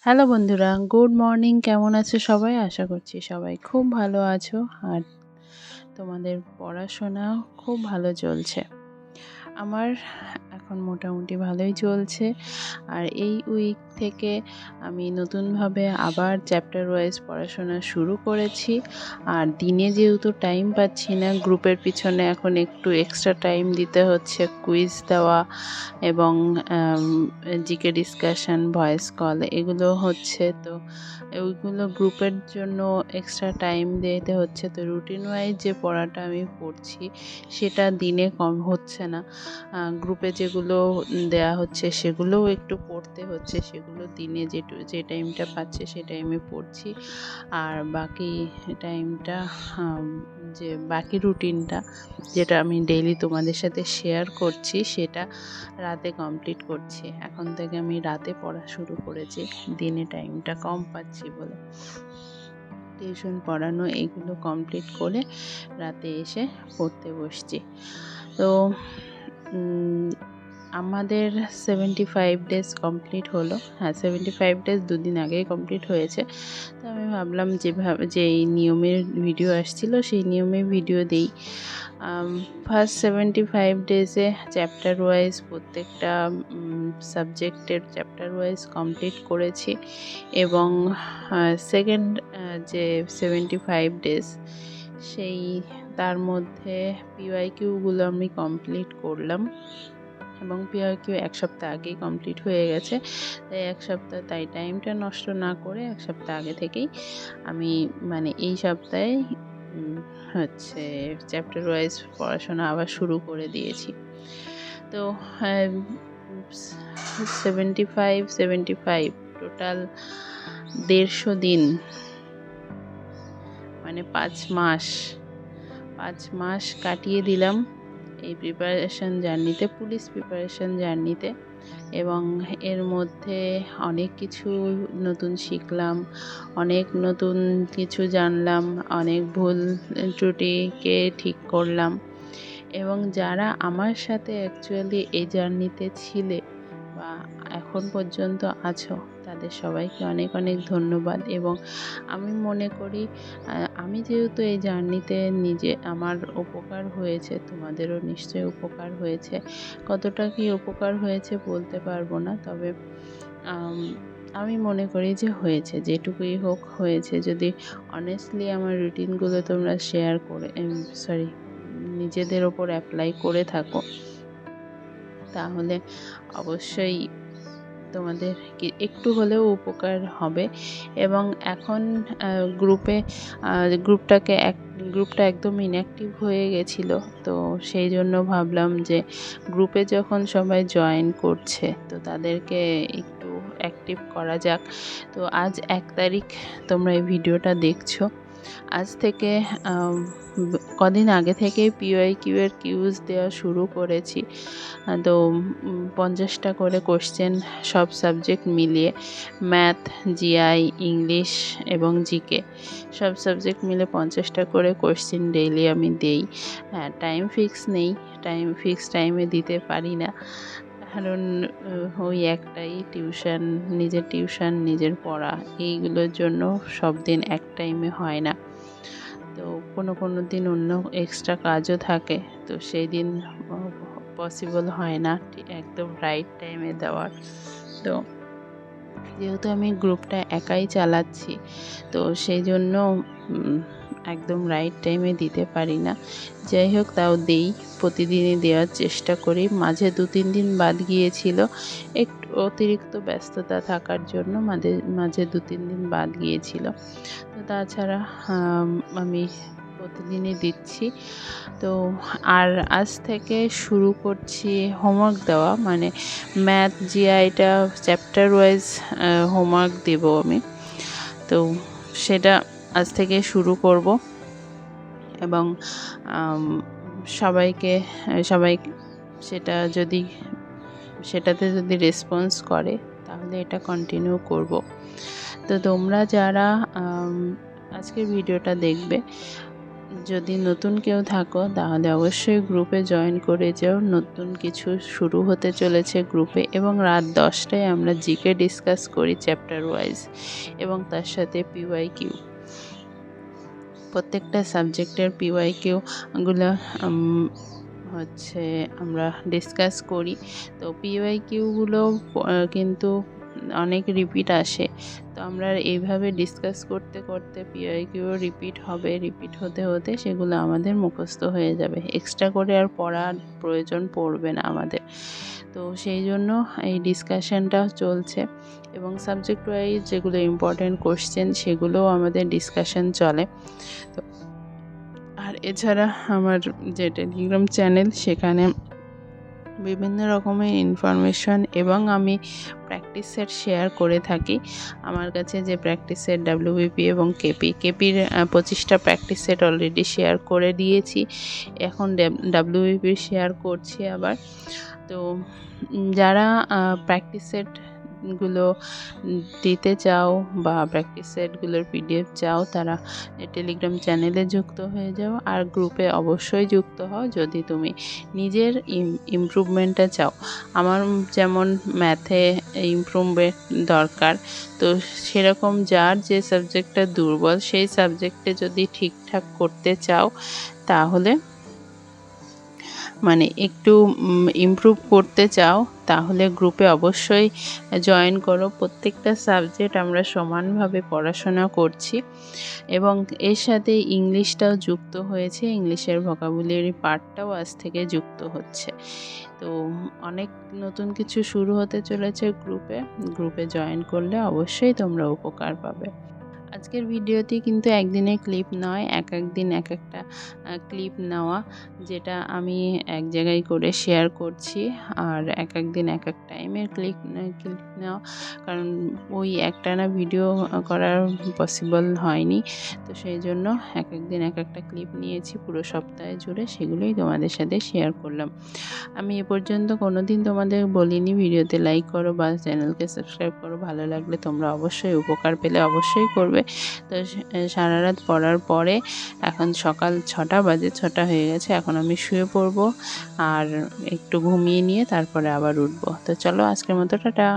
Hello বন্ধুরা, good morning. কেমন আছো সবাই? আশা করছি সবাই খুব ভালো আছো আর তোমাদের পড়াশোনাও খুব ভালো চলছে। আমার এখন মোটামুটি ভালোই চলছে। আর এই উইক থেকে আমি নতুনভাবে আবার চ্যাপ্টার ওয়াইজ পড়াশোনা শুরু করেছি। আর দিনে যেহেতু টাইম পাচ্ছি না, গ্রুপের পিছনে এখন একটু এক্সট্রা টাইম দিতে হচ্ছে, কুইজ দেওয়া এবং জিকে ডিসকাশন, ভয়েস কল এগুলো হচ্ছে। তো ওইগুলো গ্রুপের জন্য এক্সট্রা টাইম দিতে হচ্ছে। তো রুটিন ওয়াইজ যে পড়াটা আমি পড়ছি সেটা দিনে কম হচ্ছে না। গ্রুপে যেগুলো দেয়া হচ্ছে সেগুলোও একটু পড়তে হচ্ছে, সেগুলো দিনে যে টাইমটা পাচ্ছে সে টাইমে পড়ছি। আর বাকি টাইমটা যে বাকি রুটিনটা যেটা আমি ডেইলি তোমাদের সাথে শেয়ার করছি সেটা রাতে কমপ্লিট করছি। এখন থেকে আমি রাতে পড়া শুরু করেছি, দিনে টাইমটা কম পাচ্ছি বলে। টিউশন পড়ানো এগুলো কমপ্লিট করে রাতে এসে পড়তে বসছি। তো আমাদের 75 ডেজ কমপ্লিট হলো। হ্যাঁ, 75 ডেজ দুদিন আগেই কমপ্লিট হয়েছে। তো আমি ভাবলাম যে এই নিয়মের ভিডিও আসছিল সেই নিয়মের ভিডিও দিই। ফার্স্ট 75 ডেজে চ্যাপ্টার ওয়াইজ প্রত্যেকটা সাবজেক্টের চ্যাপ্টার ওয়াইজ কমপ্লিট করেছি এবং সেকেন্ড যে 75 ডেজ সেই তার মধ্যে পিওয়াইকিউগুলো আমি কমপ্লিট করলাম এবং পিওয়াইকিউ এক সপ্তাহ আগেই কমপ্লিট হয়ে গেছে। তাই এক সপ্তাহ, তাই টাইমটা নষ্ট না করে এক সপ্তাহ আগে থেকেই আমি এই সপ্তাহে হচ্ছে চ্যাপ্টার ওয়াইজ পড়াশোনা আবার শুরু করে দিয়েছি। তো 75 টোটাল 150 দিন, 5 মাস কাটিয়ে দিলাম এই প্রিপারেশন জার্নিতে, পুলিশ প্রিপারেশন জার্নিতে। এবং এর মধ্যে অনেক কিছু নতুন শিখলাম, অনেক নতুন কিছু জানলাম, অনেক ভুল ত্রুটিকে ঠিক করলাম। এবং যারা আমার সাথে অ্যাকচুয়ালি এই জার্নিতে ছিলে বা এখন পর্যন্ত আছো তাদের সবাইকে অনেক অনেক ধন্যবাদ। এবং আমি মনে করি আমি যেহেতু এই জার্নিতে আমার উপকার হয়েছে, তোমাদেরও নিশ্চয়ই উপকার হয়েছে। কতটা কি উপকার হয়েছে বলতে পারবো না, তবে আমি মনে করি যে হয়েছে, যেটুকুই হোক হয়েছে। যদি অনেস্টলি আমার রুটিনগুলো তোমরা শেয়ার করে নিজেদের ওপর অ্যাপ্লাই করে থাকো তাহলে অবশ্যই তোমাদের একটু হলেও উপকার হবে। এবং এখন গ্রুপটা একদম ইনঅ্যাক্টিভ হয়ে গেছিলো। তো সেই জন্য ভাবলাম যে গ্রুপে যখন সবাই জয়েন করছে তো তাদেরকে একটু অ্যাক্টিভ করা যাক। তো আজ 1 তারিখ, তোমরা এই ভিডিওটা দেখছো। আজ থেকে কদিন আগে থেকেই পিওয়াইকিউ এর কিউজ দেওয়া শুরু করেছি। তো 50টা করে কোশ্চেন সব সাবজেক্ট মিলিয়ে, ম্যাথ, জিআই, ইংলিশ এবং জিকে সব সাবজেক্ট মিলে 50টা করে কোশ্চেন ডেইলি আমি দেই। হ্যাঁ, টাইম ফিক্স নেই, টাইমে দিতে পারি না, কারণ ওই একটাই নিজের টিউশন, নিজের পড়া, এইগুলোর জন্য সব দিন এক টাইমে হয় না। তো কোনো দিন অন্য এক্সট্রা কাজও থাকে, তো সেই দিন পসিবল হয় না একদম রাইট টাইমে দেওয়ার। তো যেহেতু আমি গ্রুপটা একাই চালাচ্ছি তো সেই জন্য একদম রাইট টাইমে দিতে পারি না। যাই হোক, তাও দেই, প্রতিদিনই দেওয়ার চেষ্টা করি। মাঝে 2-3 দিন বাদ গিয়েছিল একটু অতিরিক্ত ব্যস্ততা থাকার জন্য, মাঝে 2-3 দিন বাদ গিয়েছিল। তো তাছাড়া আমি প্রতিদিনই দিচ্ছি। তো আর আজ থেকে শুরু করছি হোমওয়ার্ক দেওয়া, ম্যাথ, জিআইটা চ্যাপ্টার ওয়াইজ হোমওয়ার্ক দেব আমি। তো সেটা আজ থেকে শুরু করব এবং সবাই সেটাতে যদি রেসপন্স করে তাহলে এটা কন্টিনিউ করব। তো তোমরা যারা আজকের ভিডিওটা দেখবে যদি নতুন কেউ থাকো তাহলে অবশ্যই গ্রুপে জয়েন করে যাও। নতুন কিছু শুরু হতে চলেছে গ্রুপে, এবং রাত 10টায় আমরা জিকে ডিসকাস করি চ্যাপ্টার ওয়াইজ, এবং তার সাথে পিওয়াইকিউ, প্রত্যেকটা সাবজেক্টের পিওয়াইকিউগুলো হচ্ছে আমরা ডিসকাস করি। তো পিওয়াইকিউগুলো কিন্তু অনেক রিপিট আসে, তো আমরা এইভাবে ডিসকাস করতে করতে পিওয়াইকিউ রিপিট হবে, রিপিট হতে হতে সেগুলো আমাদের মুখস্থ হয়ে যাবে, এক্সট্রা করে আর পড়ার প্রয়োজন পড়বে না আমাদের। তো সেই জন্য এই ডিসকাশনটা চলছে, এবং সাবজেক্ট ওয়াইজ যেগুলো ইম্পর্টেন্ট কোশ্চেন সেগুলোও আমাদের ডিসকাশন চলে। তো আর এছাড়া আমার যে টেলিগ্রাম চ্যানেল, সেখানে বিভিন্ন রকমের ইনফরমেশন এবং আমি প্র্যাকটিস সেট শেয়ার করে থাকি। আমার কাছে যে প্র্যাকটিস সেট ডাব্লিউবিপি এবং কেপির 25টা প্র্যাকটিস সেট অলরেডি শেয়ার করে দিয়েছি, এখন ডাব্লিউবিপির শেয়ার করছি আবার। তো যারা প্র্যাকটিস সেটগুলো দিতে চাও বা প্র্যাকটিস সেটগুলোর পিডিএফ চাও, তারা টেলিগ্রাম চ্যানেলে যুক্ত হয়ে যাও, আর গ্রুপে অবশ্যই যুক্ত হও যদি তুমি নিজের ইমপ্রুভমেন্টটা চাও। আমার যেমন ম্যাথে ইমপ্রুভমেন্ট দরকার, তো সেরকম যার যে সাবজেক্টটা দুর্বল, সেই সাবজেক্টে যদি ঠিকঠাক করতে চাও, তাহলে মানে একটু ইমপ্রুভ করতে চাও, তাহলে গ্রুপে অবশ্যই জয়েন করো। প্রত্যেকটা সাবজেক্ট আমরা সমানভাবে পড়াশোনা করছি, এবং এর সাথে ইংলিশটাও যুক্ত হয়েছে, ইংলিশের ভোকাবুলারি পার্টটাও আজ থেকে যুক্ত হচ্ছে। তো অনেক নতুন কিছু শুরু হতে চলেছে গ্রুপে জয়েন করলে অবশ্যই তোমরা উপকার পাবে। আজকের ভিডিওটি কিন্তু একদিনের ক্লিপ নয়, এক দিন এক একটা ক্লিপ নেওয়া, যেটা আমি এক জায়গায় করে শেয়ার করছি, আর এক দিন এক এক টাইমের ক্লিপ নেওয়া, কারণ ওই একটানা ভিডিও করার পসিবল হয়নি। তো সেই জন্য এক দিন এক একটা ক্লিপ নিয়েছি পুরো সপ্তাহে জুড়ে, সেগুলোই তোমাদের সাথে শেয়ার করলাম। আমি এ পর্যন্ত কোনো দিন তোমাদের বলিনি ভিডিওতে লাইক করো বা চ্যানেলকে সাবস্ক্রাইব করো, ভালো লাগলে তোমরা অবশ্যই উপকার পেলে অবশ্যই করবে। তো সারা রাত পড়ার পরে এখন সকাল 6টা বাজে, 6টা হয়ে গেছে, এখন আমি শুয়ে পড়বো আর একটু ঘুমিয়ে নিয়ে তারপরে আবার উঠবো। তো চলো আজকের মতো টাটা।